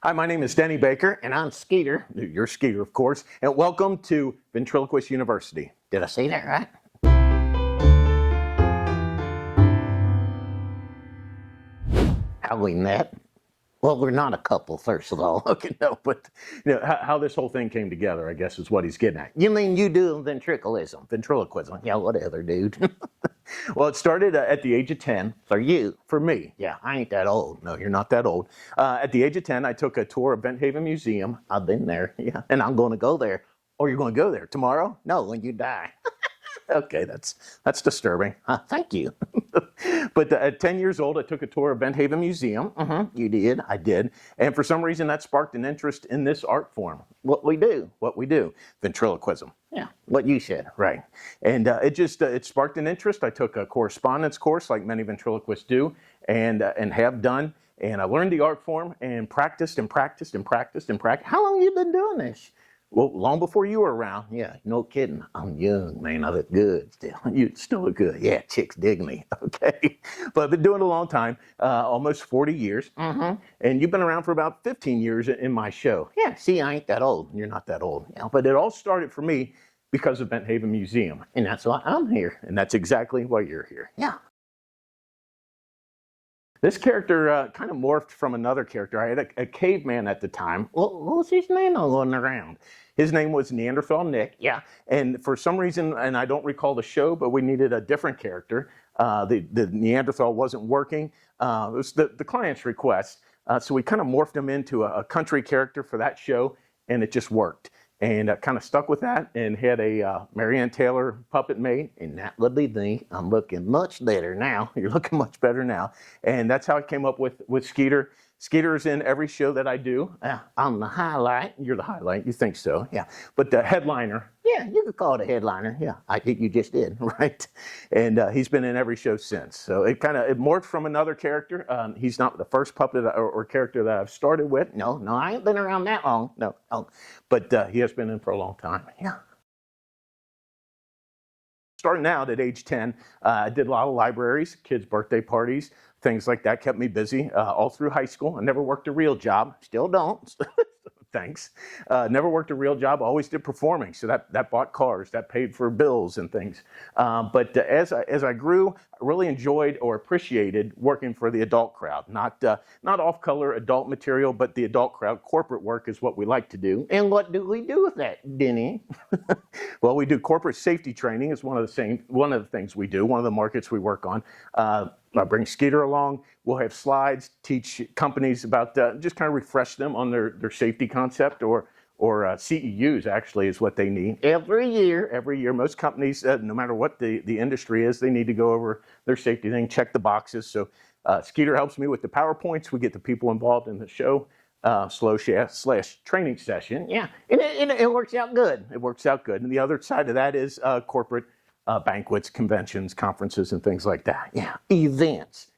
Hi, my name is Denny Baker, and I'm Skeeter. You're Skeeter, of course, and welcome to Ventriloquist University. Did I say that right? How we met? Well, we're not a couple, first of all. Okay, no, but how this whole thing came together, I guess, is what he's getting at. You mean you do ventriloquism? Yeah, whatever, dude. Well, it started at the age of 10. For you? For me. Yeah, I ain't that old. No, you're not that old. At the age of 10, I took a tour of Benthaven Museum. I've been there, yeah, and I'm going to go there. Or you're going to go there tomorrow? No, when you die. Okay, that's disturbing. Thank you. But at 10 years old, I took a tour of Benthaven Museum. You did, I did. And for some reason, that sparked an interest in this art form. What we do. Ventriloquism. Yeah, what you said, right. And it sparked an interest. I took a correspondence course, like many ventriloquists do, and have done. And I learned the art form and practiced and practiced and practiced and practiced. How long have you been doing this? Well, long before you were around. Yeah, no kidding. I'm young, man. I look good still. You still look good. Yeah, chicks dig me. Okay. But I've been doing it a long time, almost 40 years. And you've been around for about 15 years in my show. Yeah, see, I ain't that old. You're not that old. Yeah, but it all started for me because of Benthaven Museum. And that's why I'm here. And that's exactly why you're here. Yeah. This character kind of morphed from another character. I had a caveman at the time. Well, what was his name going around? His name was Neanderthal Nick, yeah. And for some reason, and I don't recall the show, but we needed a different character. The Neanderthal wasn't working. It was the client's request. So we kind of morphed him into a country character for that show, and it just worked. And kind of stuck with that and had a Marianne Taylor puppet made, and that would be me. I'm looking much better now. You're looking much better now. And that's how I came up with Skeeter. Skeeter's in every show that I do. I'm the highlight. You're the highlight. You think so, yeah. But the headliner, yeah, you could call it a headliner. Yeah, I think you just did, right? And he's been in every show since. So it morphed from another character. He's not the first puppet or character that I've started with. No, I ain't been around that long. No. But he has been in for a long time. Yeah. Starting out at age 10, I did a lot of libraries, kids' birthday parties, things like that kept me busy all through high school. I never worked a real job, still don't. Thanks. Never worked a real job, always did performing. So that bought cars, that paid for bills and things. But as I grew, I really enjoyed or appreciated working for the adult crowd. Not off-color adult material, but the adult crowd. Corporate work is what we like to do. And what do we do with that, Denny? Well, we do corporate safety training is one of the things we do, one of the markets we work on. I bring Skeeter along. We'll have slides, teach companies about, just kind of refresh them on their safety concept or CEUs actually is what they need. Every year, most companies, no matter what the industry is, they need to go over their safety thing, check the boxes. So Skeeter helps me with the PowerPoints. We get the people involved in the show. /training session. Yeah, and it works out good. It works out good. And the other side of that is corporate banquets, conventions, conferences, and things like that. Yeah, events.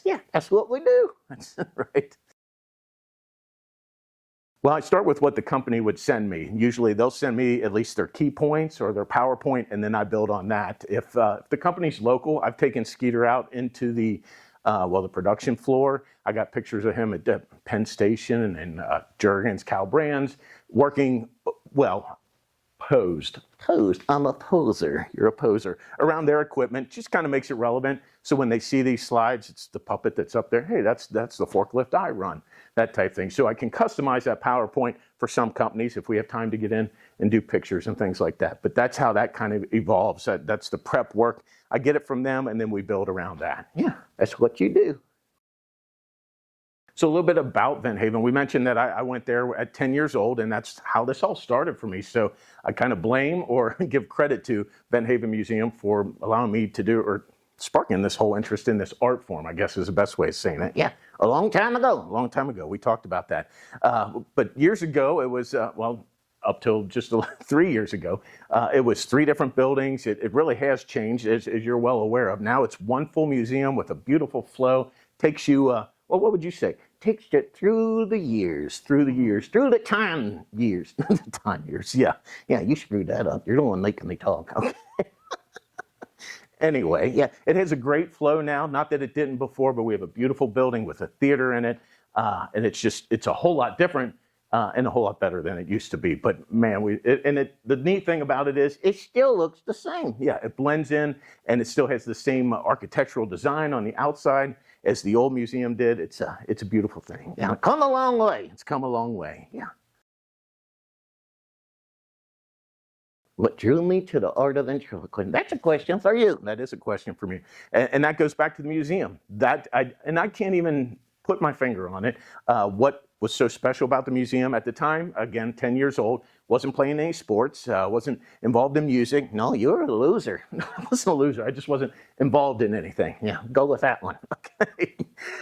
Yeah, that's what we do. That's right. Well, I start with what the company would send me. Usually they'll send me at least their key points or their PowerPoint, and then I build on that. If the company's local, I've taken Skeeter out into the production floor. I got pictures of him at Penn Station and Jergens, Cal Brands, working, posed. I'm a poser. You're a poser. Around their equipment, just kind of makes it relevant. So when they see these slides, it's the puppet that's up there. Hey, that's the forklift I run, that type thing. So I can customize that PowerPoint for some companies if we have time to get in and do pictures and things like that. But that's how that kind of evolves. That's the prep work. I get it from them, and then we build around that. Yeah, that's what you do. So a little bit about Benthaven. We mentioned that I went there at 10 years old, and that's how this all started for me. So I kind of blame or give credit to Benthaven Museum for allowing me to do, or sparking this whole interest in this art form, I guess is the best way of saying it. Yeah, a long time ago. We talked about that. But years ago, it was, up till just 3 years ago, it was 3 different buildings. It really has changed, as you're well aware of. Now it's one full museum with a beautiful flow. Takes you, what would you say? Takes you through the time years. The time years, yeah, you screwed that up. You're the one making me talk, okay? Anyway, yeah, it has a great flow now. Not that it didn't before, but we have a beautiful building with a theater in it. and it's a whole lot different and a whole lot better than it used to be. But man, the neat thing about it is it still looks the same. Yeah, it blends in, and it still has the same architectural design on the outside as the old museum did. It's a beautiful thing. Yeah, come a long way. It's come a long way. Yeah. What drew me to the art of ventriloquism? That's a question for you. That is a question for me, and that goes back to the museum. I can't even put my finger on it. What was so special about the museum at the time? Again, 10 years old, wasn't playing any sports, wasn't involved in music. No, you're a loser. No, I wasn't a loser. I just wasn't involved in anything. Yeah, go with that one. Okay.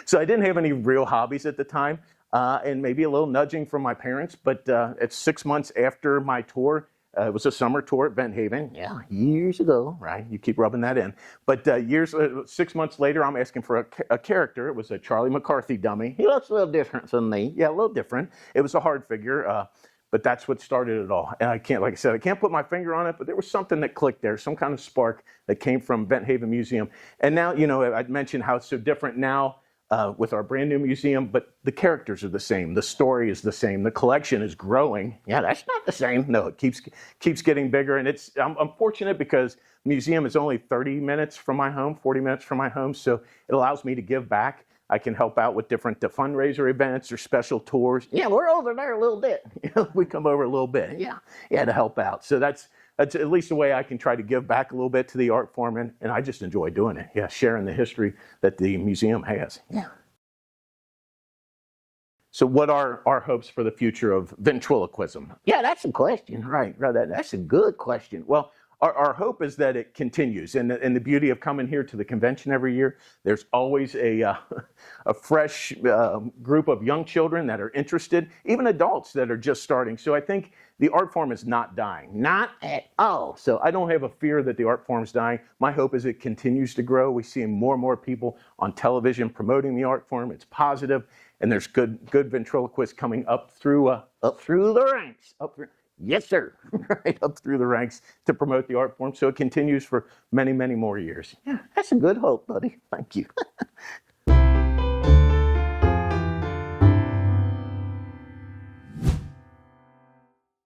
So I didn't have any real hobbies at the time, and maybe a little nudging from my parents. But it's 6 months after my tour. It was a summer tour at Bent Haven, yeah, years ago, right? You keep rubbing that in. But 6 months later, I'm asking for a character. It was a Charlie McCarthy dummy. He looks a little different than me. Yeah, a little different. It was a hard figure, but that's what started it all. And like I said, I can't put my finger on it, but there was something that clicked there, some kind of spark that came from Bent Haven Museum. And now, I'd mentioned how it's so different now. With our brand new museum, but the characters are the same. The story is the same. The collection is growing. Yeah, that's not the same. No, it keeps getting bigger. And I'm fortunate because the museum is only 30 minutes from my home, 40 minutes from my home. So it allows me to give back. I can help out with different fundraiser events or special tours. Yeah, we're over there a little bit. We come over a little bit. Yeah, to help out. So that's at least a way I can try to give back a little bit to the art form, and I just enjoy doing it. Yeah, sharing the history that the museum has. Yeah. So what are our hopes for the future of ventriloquism? Yeah, that's a question. Right. That's a good question. Well, our hope is that it continues. And the beauty of coming here to the convention every year, there's always a fresh group of young children that are interested, even adults that are just starting. So I think the art form is not dying. Not at all. So I don't have a fear that the art form is dying. My hope is it continues to grow. We see more and more people on television promoting the art form. It's positive, and there's good ventriloquists coming up through the ranks. Yes, sir. Right up through the ranks to promote the art form. So it continues for many, many more years. Yeah, that's a good hope, buddy. Thank you.